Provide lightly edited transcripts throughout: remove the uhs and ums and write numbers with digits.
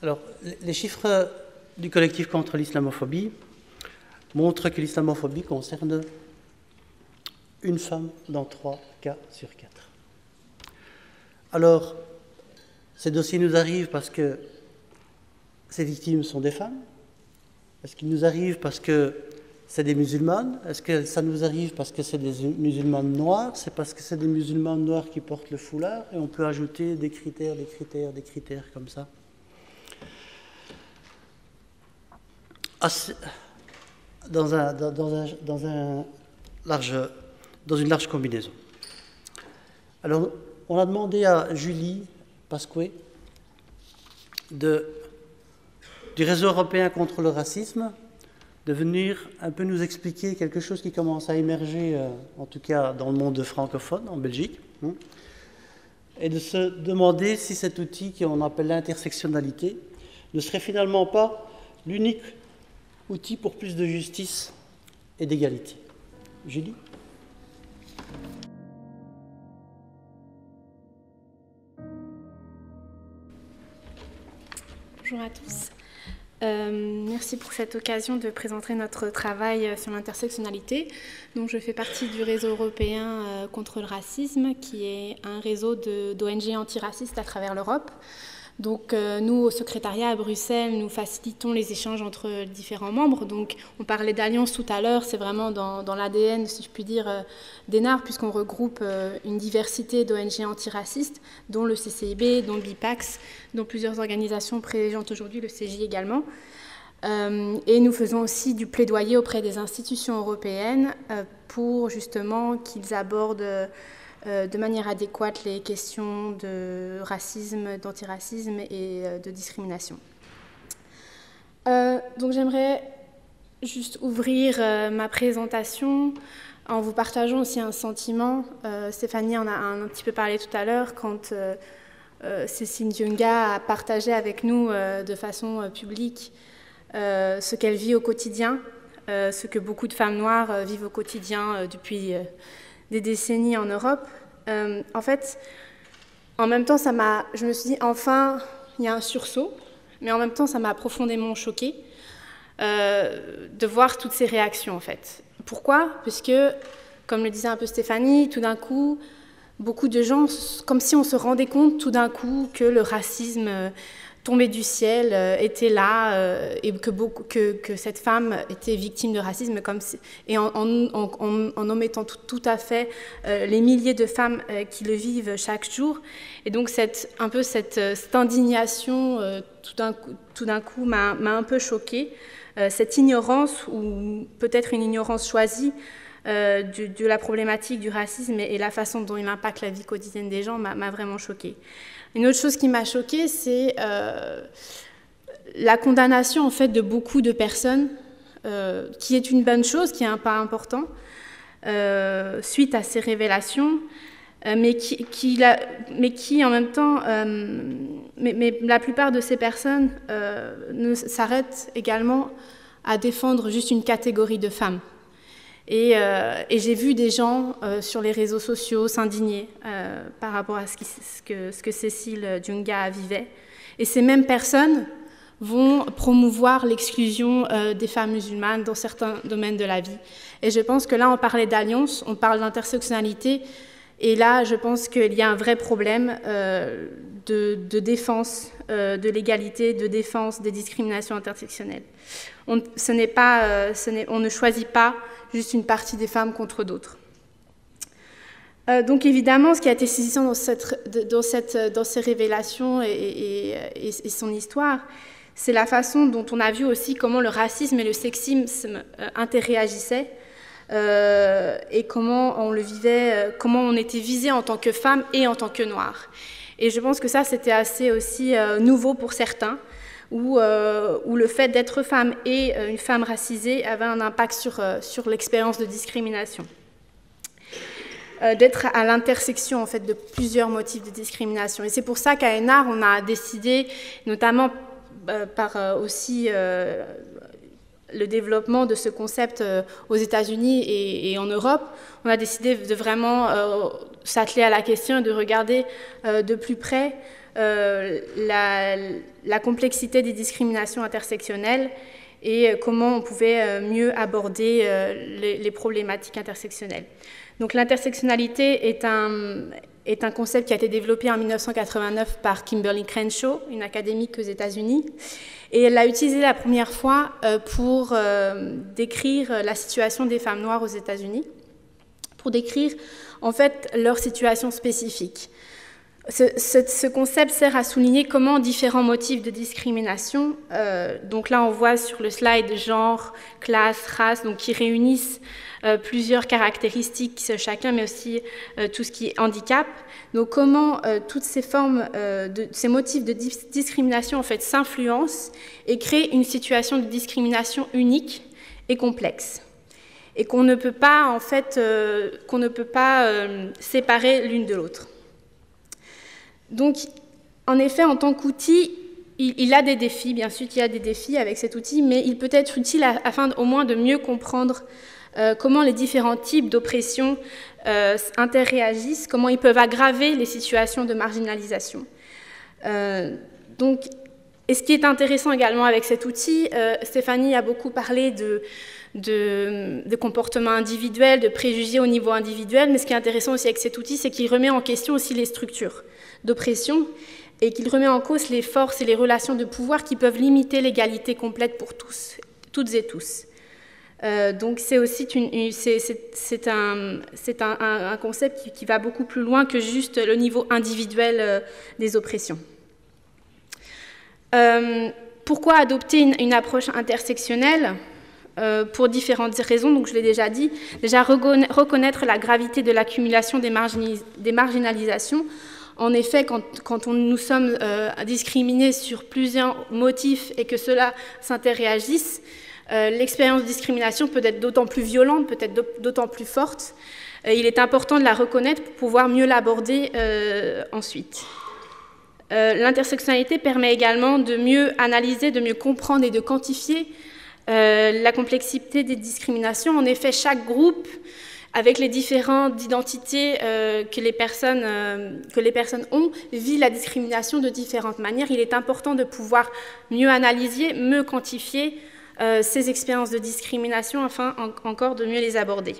Alors, les chiffres du collectif contre l'islamophobie montrent que l'islamophobie concerne une femme dans 3 cas sur 4. Alors, ces dossiers nous arrivent parce que ces victimes sont des femmes. Est-ce qu'ils nous arrivent parce que c'est des musulmanes? Est-ce que ça nous arrive parce que c'est des musulmanes noirs? C'est parce que c'est des musulmanes noirs qui portent le foulard? Et on peut ajouter des critères comme ça. Dans une large combinaison. Alors, on a demandé à Julie Pasquet du Réseau européen contre le racisme de venir un peu nous expliquer quelque chose qui commence à émerger, en tout cas dans le monde francophone, en Belgique, et de se demander si cet outil qu'on appelle l'intersectionnalité ne serait finalement pas l'unique outil pour plus de justice et d'égalité. Julie ? Bonjour à tous. Merci pour cette occasion de présenter notre travail sur l'intersectionnalité. Donc, je fais partie du réseau européen contre le racisme, qui est un réseau d'ONG antiracistes à travers l'Europe. Donc, nous, au secrétariat à Bruxelles, nous facilitons les échanges entre différents membres. Donc, on parlait d'alliance tout à l'heure, c'est vraiment dans l'ADN, si je puis dire, d'ENAR, puisqu'on regroupe une diversité d'ONG antiracistes, dont le CCIB, dont le BIPAX, dont plusieurs organisations présentes aujourd'hui, le CJ également. Et nous faisons aussi du plaidoyer auprès des institutions européennes pour justement qu'ils abordent de manière adéquate les questions de racisme, d'antiracisme et de discrimination. Donc j'aimerais juste ouvrir ma présentation en vous partageant aussi un sentiment. Stéphanie en a un petit peu parlé tout à l'heure quand Cécile Dionga a partagé avec nous de façon publique ce qu'elle vit au quotidien, ce que beaucoup de femmes noires vivent au quotidien depuis des décennies en Europe. En fait, en même temps, je me suis dit, enfin, il y a un sursaut, mais en même temps, ça m'a profondément choquée de voir toutes ces réactions, en fait. Pourquoi? Parce que, comme le disait un peu Stéphanie, tout d'un coup, beaucoup de gens, comme si on se rendait compte tout d'un coup que le racisme tombé du ciel était là et que cette femme était victime de racisme et en omettant tout à fait les milliers de femmes qui le vivent chaque jour. Et donc cette indignation tout d'un coup m'a un peu choquée. Cette ignorance, ou peut-être une ignorance choisie, de la problématique du racisme et la façon dont il impacte la vie quotidienne des gens m'a vraiment choquée. Une autre chose qui m'a choquée, c'est la condamnation en fait, de beaucoup de personnes, qui est une bonne chose, qui est un pas important, suite à ces révélations, mais qui en même temps, mais la plupart de ces personnes s'arrêtent également à défendre juste une catégorie de femmes. Et j'ai vu des gens sur les réseaux sociaux s'indigner par rapport à ce que Cécile Dionga vivait. Et ces mêmes personnes vont promouvoir l'exclusion des femmes musulmanes dans certains domaines de la vie. Et je pense que là, on parlait d'alliance, on parle d'intersectionnalité, et là, je pense qu'il y a un vrai problème de défense de l'égalité, de défense des discriminations intersectionnelles. On ne choisit pas juste une partie des femmes contre d'autres. Donc évidemment, ce qui a été saisissant dans ces révélations et son histoire, c'est la façon dont on a vu aussi comment le racisme et le sexisme interréagissaient et comment on le vivait, comment on était visé en tant que femme et en tant que noire. Et je pense que ça, c'était assez aussi nouveau pour certains, où le fait d'être femme et une femme racisée avait un impact sur l'expérience de discrimination. D'être à l'intersection en fait, de plusieurs motifs de discrimination. Et c'est pour ça qu'à ENAR, on a décidé, notamment par aussi le développement de ce concept aux États-Unis et en Europe, on a décidé de vraiment s'atteler à la question et de regarder de plus près la complexité des discriminations intersectionnelles et comment on pouvait mieux aborder les problématiques intersectionnelles. Donc l'intersectionnalité est un concept qui a été développé en 1989 par Kimberly Crenshaw, une académique aux États-Unis, et elle l'a utilisé la première fois pour décrire la situation des femmes noires aux États-Unis, pour décrire en fait leur situation spécifique. Ce concept sert à souligner comment différents motifs de discrimination, donc là on voit sur le slide genre, classe, race, donc qui réunissent plusieurs caractéristiques chacun, mais aussi tout ce qui est handicap. Donc comment toutes ces formes, ces motifs de discrimination en fait s'influencent et créent une situation de discrimination unique et complexe, et qu'on ne peut pas en fait, séparer l'une de l'autre. Donc, en effet, en tant qu'outil, il a des défis, bien sûr, il y a des défis avec cet outil, mais il peut être utile afin au moins de mieux comprendre comment les différents types d'oppression interréagissent, comment ils peuvent aggraver les situations de marginalisation. Donc, et ce qui est intéressant également avec cet outil, Stéphanie a beaucoup parlé de comportements individuels, de préjugés au niveau individuel, mais ce qui est intéressant aussi avec cet outil, c'est qu'il remet en question aussi les structures d'oppression et qu'il remet en cause les forces et les relations de pouvoir qui peuvent limiter l'égalité complète pour tous, toutes et tous. Donc c'est aussi un concept qui va beaucoup plus loin que juste le niveau individuel des oppressions. Pourquoi adopter une approche intersectionnelle ? Pour différentes raisons, donc je l'ai déjà dit. Déjà, reconnaître la gravité de l'accumulation des marginalisations. En effet, quand nous sommes discriminés sur plusieurs motifs et que cela s'interréagisse, l'expérience de discrimination peut être d'autant plus violente, peut être d'autant plus forte. Il est important de la reconnaître pour pouvoir mieux l'aborder ensuite. L'intersectionnalité permet également de mieux analyser, de mieux comprendre et de quantifier la complexité des discriminations. En effet, chaque groupe, avec les différentes identités que les personnes ont, vit la discrimination de différentes manières. Il est important de pouvoir mieux analyser, mieux quantifier ces expériences de discrimination afin encore de mieux les aborder.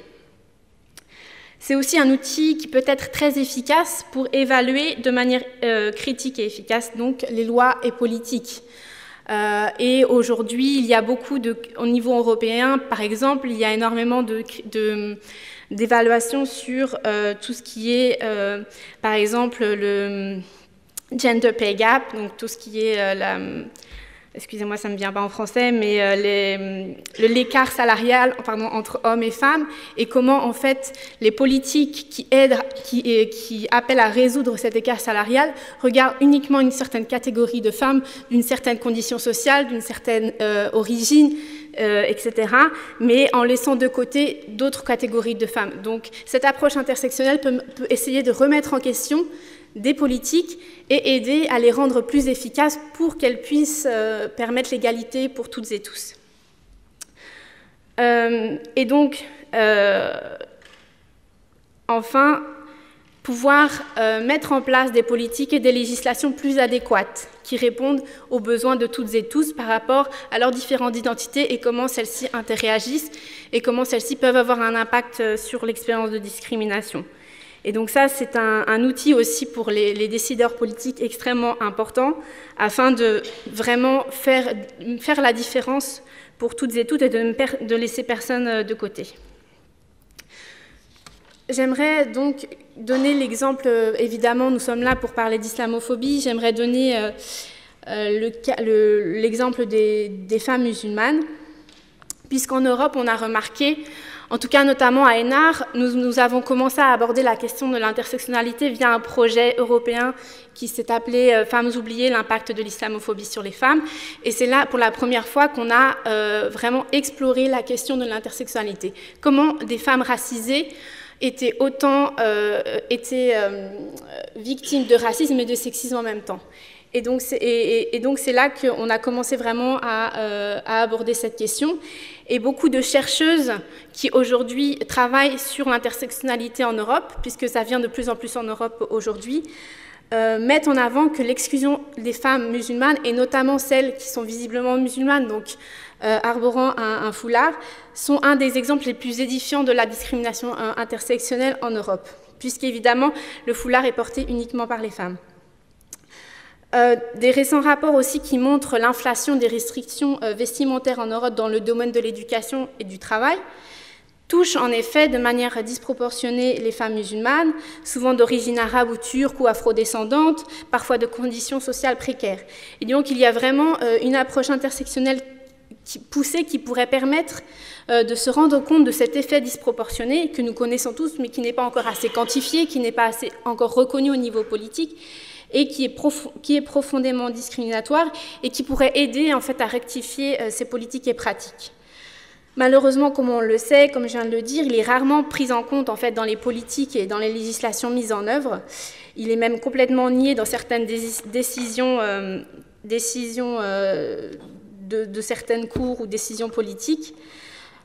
C'est aussi un outil qui peut être très efficace pour évaluer de manière critique et efficace donc, les lois et politiques. Et aujourd'hui, il y a beaucoup au niveau européen, par exemple, il y a énormément d'évaluations sur tout ce qui est, par exemple, le gender pay gap, donc tout ce qui est excusez-moi, ça ne me vient pas en français, mais l'écart salarial entre hommes et femmes, et comment en fait les politiques qui appellent à résoudre cet écart salarial regardent uniquement une certaine catégorie de femmes, d'une certaine condition sociale, d'une certaine origine, etc., mais en laissant de côté d'autres catégories de femmes. Donc cette approche intersectionnelle peut essayer de remettre en question des politiques et aider à les rendre plus efficaces pour qu'elles puissent permettre l'égalité pour toutes et tous. Et donc, enfin, pouvoir mettre en place des politiques et des législations plus adéquates qui répondent aux besoins de toutes et tous par rapport à leurs différentes identités et comment celles-ci interréagissent et comment celles-ci peuvent avoir un impact sur l'expérience de discrimination. Et donc ça, c'est un outil aussi pour les décideurs politiques extrêmement important afin de vraiment faire la différence pour toutes et tous et de laisser personne de côté. J'aimerais donc donner l'exemple, évidemment, nous sommes là pour parler d'islamophobie, j'aimerais donner l'exemple des femmes musulmanes, puisqu'en Europe, on a remarqué, en tout cas notamment à ENAR, nous avons commencé à aborder la question de l'intersectionnalité via un projet européen qui s'est appelé « Femmes oubliées, l'impact de l'islamophobie sur les femmes ». Et c'est là pour la première fois qu'on a vraiment exploré la question de l'intersectionnalité. Comment des femmes racisées étaient victimes de racisme et de sexisme en même temps. Et donc c'est là qu'on a commencé vraiment à aborder cette question. Et beaucoup de chercheuses qui aujourd'hui travaillent sur l'intersectionnalité en Europe, puisque ça vient de plus en plus en Europe aujourd'hui, mettent en avant que l'exclusion des femmes musulmanes, et notamment celles qui sont visiblement musulmanes, donc arborant un foulard, sont un des exemples les plus édifiants de la discrimination intersectionnelle en Europe, puisqu'évidemment le foulard est porté uniquement par les femmes. Des récents rapports aussi qui montrent l'inflation des restrictions vestimentaires en Europe dans le domaine de l'éducation et du travail touchent en effet de manière disproportionnée les femmes musulmanes, souvent d'origine arabe ou turque ou afrodescendante, parfois de conditions sociales précaires. Et donc il y a vraiment une approche intersectionnelle poussée qui pourrait permettre de se rendre compte de cet effet disproportionné que nous connaissons tous, mais qui n'est pas encore assez quantifié, qui n'est pas assez encore reconnu au niveau politique, et qui est profondément discriminatoire et qui pourrait aider en fait à rectifier ces politiques et pratiques. Malheureusement, comme on le sait, comme je viens de le dire, il est rarement pris en compte en fait dans les politiques et dans les législations mises en œuvre. Il est même complètement nié dans certaines décisions de certaines cours ou décisions politiques.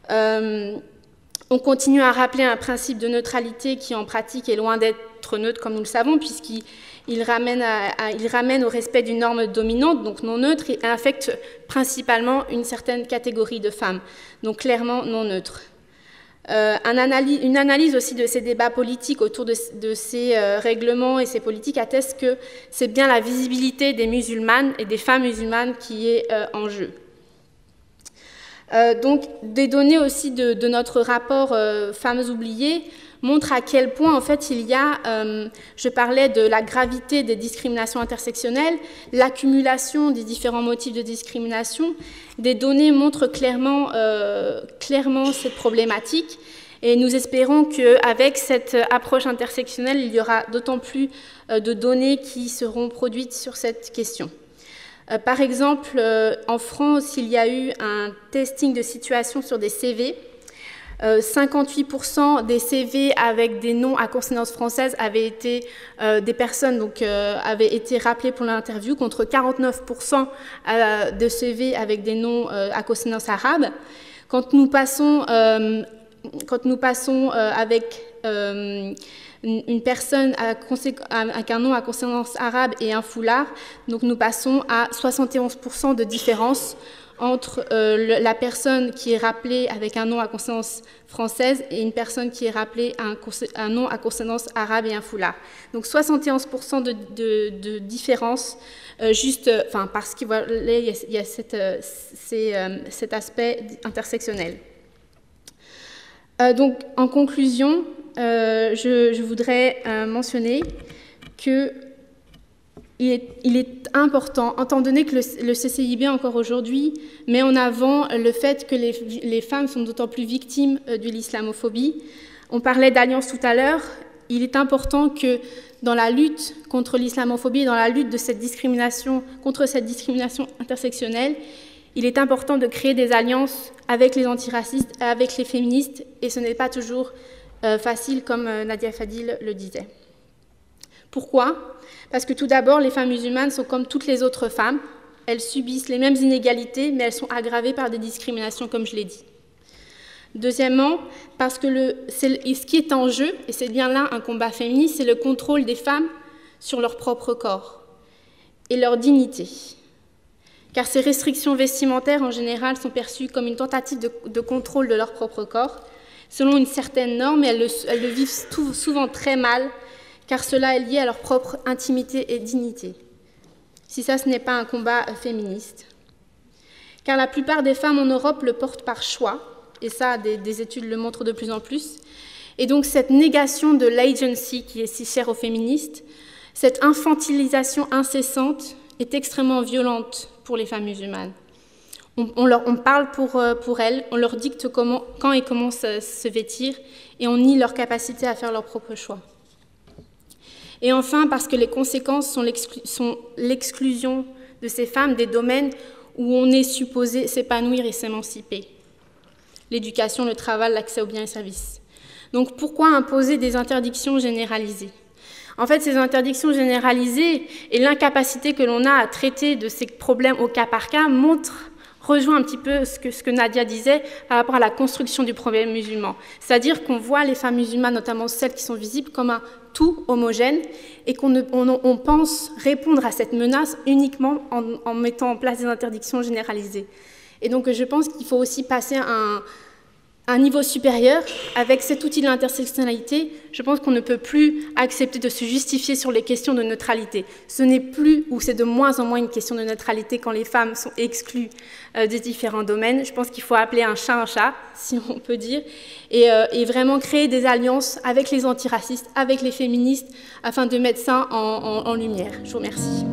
On continue à rappeler un principe de neutralité qui en pratique est loin d'être neutre comme nous le savons, puisqu'il ramène au respect d'une norme dominante, donc non neutre, et affecte principalement une certaine catégorie de femmes, donc clairement non neutre. Une analyse aussi de ces débats politiques autour de ces règlements et ces politiques atteste que c'est bien la visibilité des musulmanes et des femmes musulmanes qui est en jeu. Donc, des données aussi de notre rapport Femmes oubliées montrent à quel point, en fait, il y a, je parlais de la gravité des discriminations intersectionnelles, l'accumulation des différents motifs de discrimination. Des données montrent clairement cette problématique, et nous espérons qu'avec cette approche intersectionnelle, il y aura d'autant plus de données qui seront produites sur cette question. Par exemple, en France, il y a eu un testing de situation sur des CV. 58% des CV avec des noms à consonance française avaient été des personnes avaient été rappelées pour l'interview, contre 49% de CV avec des noms à consonance arabe. Quand nous passons avec une personne avec un nom à consonance arabe et un foulard, donc nous passons à 71% de différence entre la personne qui est rappelée avec un nom à consonance française et une personne qui est rappelée un nom à consonance arabe et un foulard. Donc 71% de différence, parce qu'il y a cet aspect intersectionnel. Donc, en conclusion, je voudrais mentionner qu'il est important, étant donné que le CCIB encore aujourd'hui met en avant le fait que les femmes sont d'autant plus victimes de l'islamophobie. On parlait d'alliance tout à l'heure. Il est important que dans la lutte contre l'islamophobie, dans la lutte contre cette discrimination intersectionnelle, il est important de créer des alliances avec les antiracistes, avec les féministes, et ce n'est pas toujours facile, comme Nadia Fadil le disait. Pourquoi ? Parce que tout d'abord, les femmes musulmanes sont comme toutes les autres femmes. Elles subissent les mêmes inégalités, mais elles sont aggravées par des discriminations, comme je l'ai dit. Deuxièmement, parce que ce qui est en jeu, et c'est bien là un combat féministe, c'est le contrôle des femmes sur leur propre corps et leur dignité. Car ces restrictions vestimentaires, en général, sont perçues comme une tentative de contrôle de leur propre corps, selon une certaine norme, et elles le vivent souvent très mal, car cela est lié à leur propre intimité et dignité. Si ça, ce n'est pas un combat féministe. Car la plupart des femmes en Europe le portent par choix, et ça, des études le montrent de plus en plus. Et donc, cette négation de l'agency qui est si chère aux féministes, cette infantilisation incessante est extrêmement violente pour les femmes musulmanes. On parle pour elles, on leur dicte quand et comment se vêtir, et on nie leur capacité à faire leur propre choix. Et enfin, parce que les conséquences sont l'exclusion de ces femmes des domaines où on est supposé s'épanouir et s'émanciper. L'éducation, le travail, l'accès aux biens et services. Donc pourquoi imposer des interdictions généralisées? En fait, ces interdictions généralisées et l'incapacité que l'on a à traiter de ces problèmes au cas par cas rejoint un petit peu ce que Nadia disait par rapport à la construction du problème musulman. C'est-à-dire qu'on voit les femmes musulmanes, notamment celles qui sont visibles, comme un tout homogène et qu'on pense répondre à cette menace uniquement en mettant en place des interdictions généralisées. Et donc je pense qu'il faut aussi passer à un niveau supérieur avec cet outil de l'intersectionnalité. Je pense qu'on ne peut plus accepter de se justifier sur les questions de neutralité. Ce n'est plus, ou c'est de moins en moins une question de neutralité quand les femmes sont exclues des différents domaines. Je pense qu'il faut appeler un chat, si on peut dire, et vraiment créer des alliances avec les antiracistes, avec les féministes, afin de mettre ça en lumière. Je vous remercie.